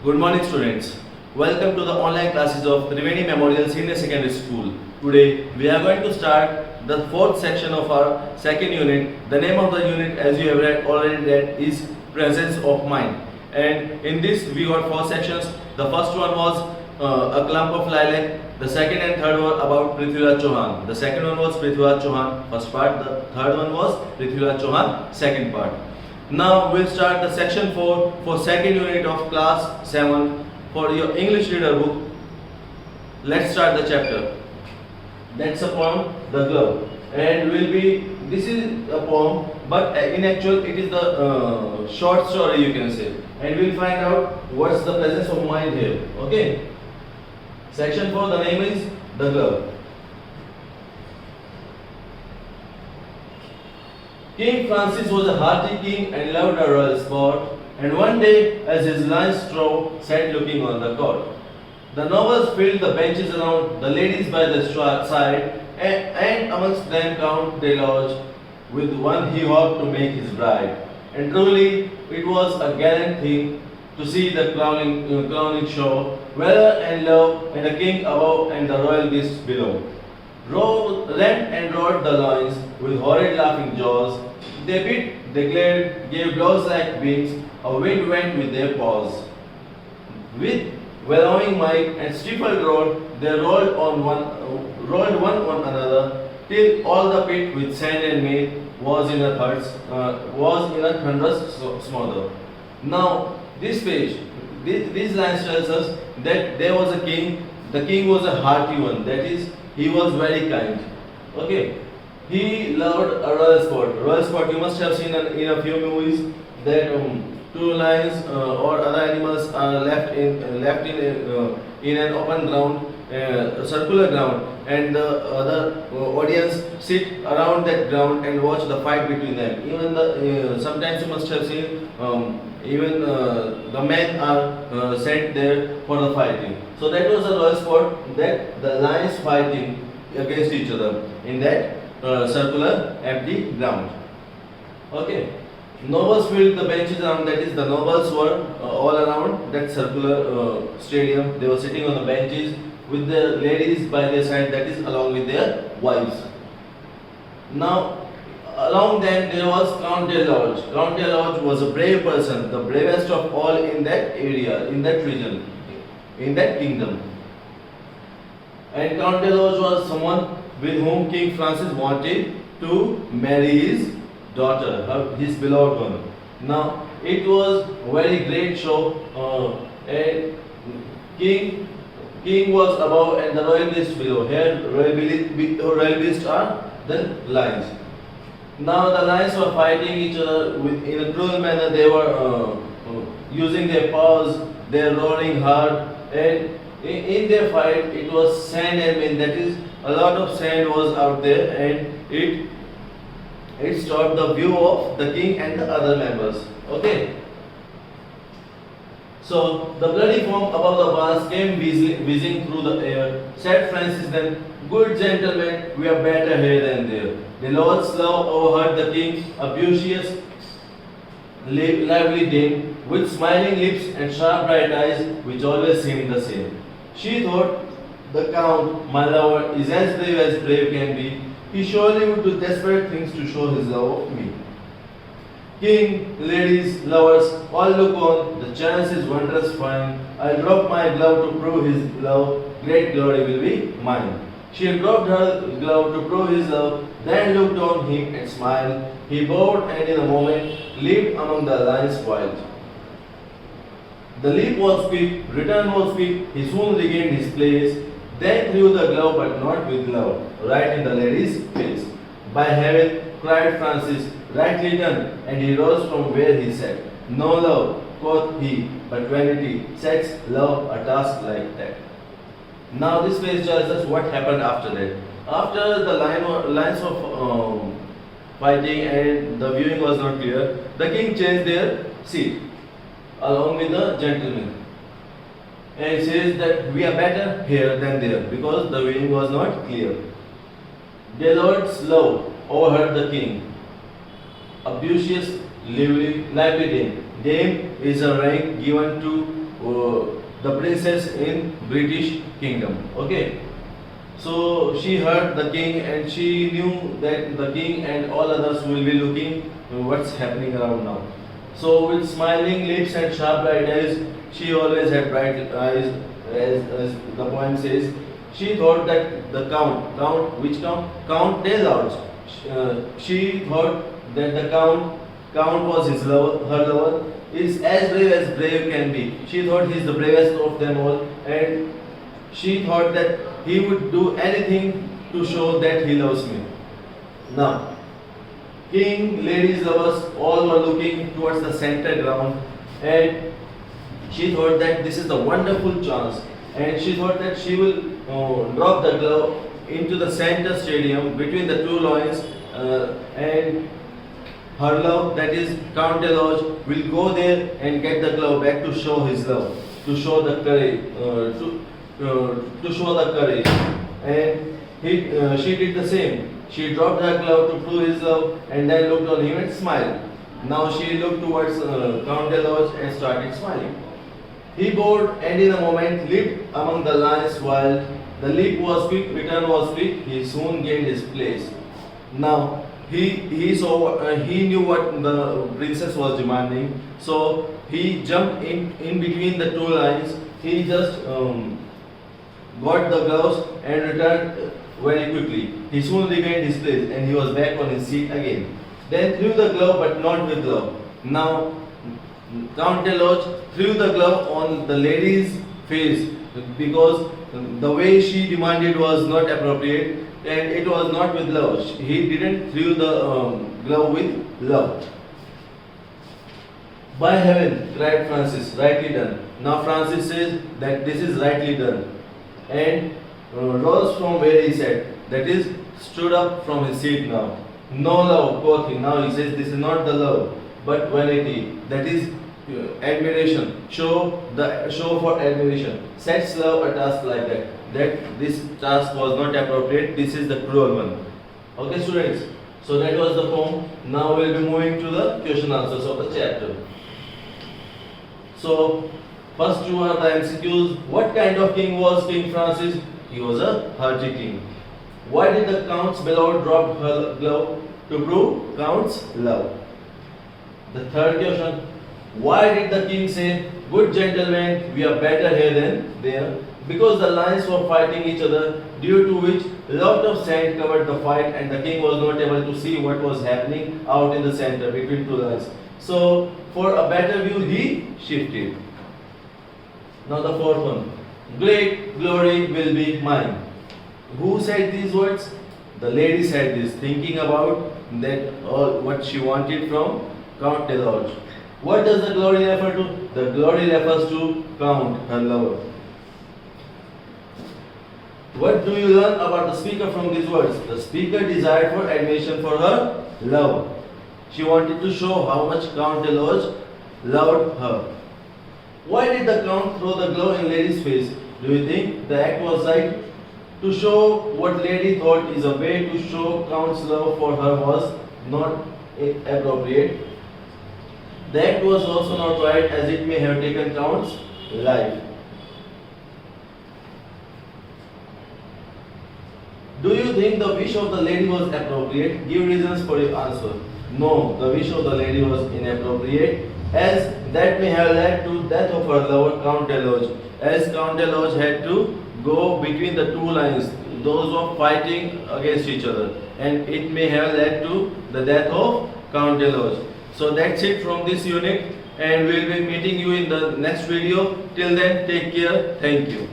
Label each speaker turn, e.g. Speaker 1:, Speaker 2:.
Speaker 1: Good morning, students. Welcome to the online classes of Triveni Memorial Senior Secondary School. Today we are going to start the fourth section of our second unit. The name of the unit, as you have already read, is Presence of Mind. And in this we got four sections. The first one was a clump of lilac. The second and third were about Prithviraj Chauhan. The second one was Prithviraj Chauhan, first part. The third one was Prithviraj Chauhan, second part. Now we'll start the section 4 for second unit of class 7 for your English reader book. Let's start the chapter. That's a poem, The Glove, and this is a poem, but in actual it is the short story, you can say, and we'll find out what's the presence of mind here. Okay. Section 4, the name is The Glove. King Francis was a hearty king and loved a royal sport, and one day, as his lions strove, sat looking on the court. The nobles filled the benches around, the ladies by the side, and amongst them Count de Lodge, with one he hoped to make his bride. And truly, it was a gallant thing to see the crowning show, valor and love, and the king above and the royal beasts below. Rent and roared the lions with horrid laughing jaws. They bit, they glared, gave blows like wings. A wind went with their paws. With bellowing might and stifled roar, they rolled one on another, till all the pit with sand and meat was in a thunderous smother. Now, this page, these lines tells us that there was a king. The king was a hearty one. That is, he was very kind. Okay. He loved a royal sport. Royal sport, you must have seen in a few movies that two lions or other animals are left in an open ground, circular ground, and the other audience sit around that ground and watch the fight between them. Even sometimes you must have seen even the men are sent there for the fighting. So that was a royal sport, that the lions fighting against each other in that circular empty ground. Okay. Nobles filled the benches around, that is, the nobles were all around that circular stadium. They were sitting on the benches with the ladies by their side, that is, along with their wives. Now, along them there was Count de Lodge. Count de Lodge was a brave person, the bravest of all in that area, in that region, in that kingdom. And Count de Lodge was someone with whom King Francis wanted to marry his daughter, his beloved one. Now, it was a very great show, and King was above and the royal beasts below. Here, royal beasts are the lions. Now, the lions were fighting each other in a cruel manner. They were using their paws, they were roaring hard, and in their fight, it was sand and wind. That is, a lot of sand was out there, and it stopped the view of the king and the other members. Okay. So the bloody foam above the bars came whizzing through the air. Said Francis then, "Good gentlemen, we are better here than there." The Lord's love overheard the king, a beauteous, lively dame, with smiling lips and sharp bright eyes, which always seemed the same. She thought, "The Count, my lover, is as brave can be. He surely would do desperate things to show his love of me. King, ladies, lovers, all look on, the chance is wondrous fine. I'll drop my glove to prove his love, great glory will be mine." She dropped her glove to prove his love, then looked on him and smiled. He bowed and in a moment leaped among the lions wild. The leap was quick, return was quick, he soon regained his place, then threw the glove but not with love, right in the lady's face. "By heaven," cried Francis, "rightly done," and he rose from where he sat. "No love," quoth he, "but vanity sets love a task like that." Now this page tells us what happened after that. After the lines of fighting and the viewing was not clear, the king changed their seat along with the gentlemen, and says that we are better here than there because the viewing was not clear. De Lord's love overheard the king, a beauteous, lively dame. Dame is a rank given to the princess in British Kingdom. Okay. So she heard the king and she knew that the king and all others will be looking what's happening around now. So with smiling lips and sharp bright eyes, she always had bright eyes, as the poem says. She thought that the which Count Delouch. She thought that the count was his lover, her lover, is as brave can be. She thought he is the bravest of them all, and she thought that he would do anything to show that he loves me. Now, king, ladies, lovers, all were looking towards the center ground, and she thought that this is a wonderful chance, and she thought that she will drop the glove into the center stadium between the two lions, and her love, that is Count Delouch, will go there and get the glove back to show his love, to show the courage, to show the courage. And she did the same. She dropped her glove to prove his love, and then looked on him and smiled. Now she looked towards Count Delouch and started smiling. He bowed and in a moment leaped among the lions while the leap was quick, return was quick. He soon gained his place. Now he saw he knew what the princess was demanding, so he jumped in between the two lions. He just got the gloves and returned very quickly. He soon regained his place and he was back on his seat again. Then threw the glove, but not with love. Now Count Delouch threw the glove on the lady's face because the way she demanded was not appropriate, and it was not with love. He didn't threw the glove with love. By heaven, cried Francis, rightly done. Now Francis says that this is rightly done, and rose from where he sat, that is, stood up from his seat now. No love, quoth he. Now he says this is not the love, but vanity, that is admiration. Show for admiration. Sets love a task like that. That this task was not appropriate. This is the cruel one. Okay, students. So that was the poem. Now we'll be moving to the question answers of the chapter. So first two are the MCQs. What kind of king was King Francis? He was a hearty king. Why did the Count's beloved drop her glove? To prove Count's love. The third question. Why did the king say, good gentlemen, we are better here than there? Because the lions were fighting each other, due to which a lot of sand covered the fight and the king was not able to see what was happening out in the center between two lions. So, for a better view, he shifted. Now the fourth one. Great glory will be mine. Who said these words? The lady said this, thinking about that what she wanted from Count Delouch. What does the glory refer to? The glory refers to Count, her lover. What do you learn about the speaker from these words? The speaker desired for admiration for her love. She wanted to show how much Count Delouch loved her. Why did the Count throw the glove in lady's face? Do you think the act was right? To show what lady thought is a way to show Count's love for her was not appropriate. The act was also not right, as it may have taken Count's life. Do you think the wish of the lady was appropriate? Give reasons for your answer. No, the wish of the lady was inappropriate, as that may have led to death of her lover Count Delouch, as Count Delouch had to go between the two lions, those were fighting against each other, and it may have led to the death of Count Delouch. So that's it from this unit, and we'll be meeting you in the next video. Till then, take care. Thank you.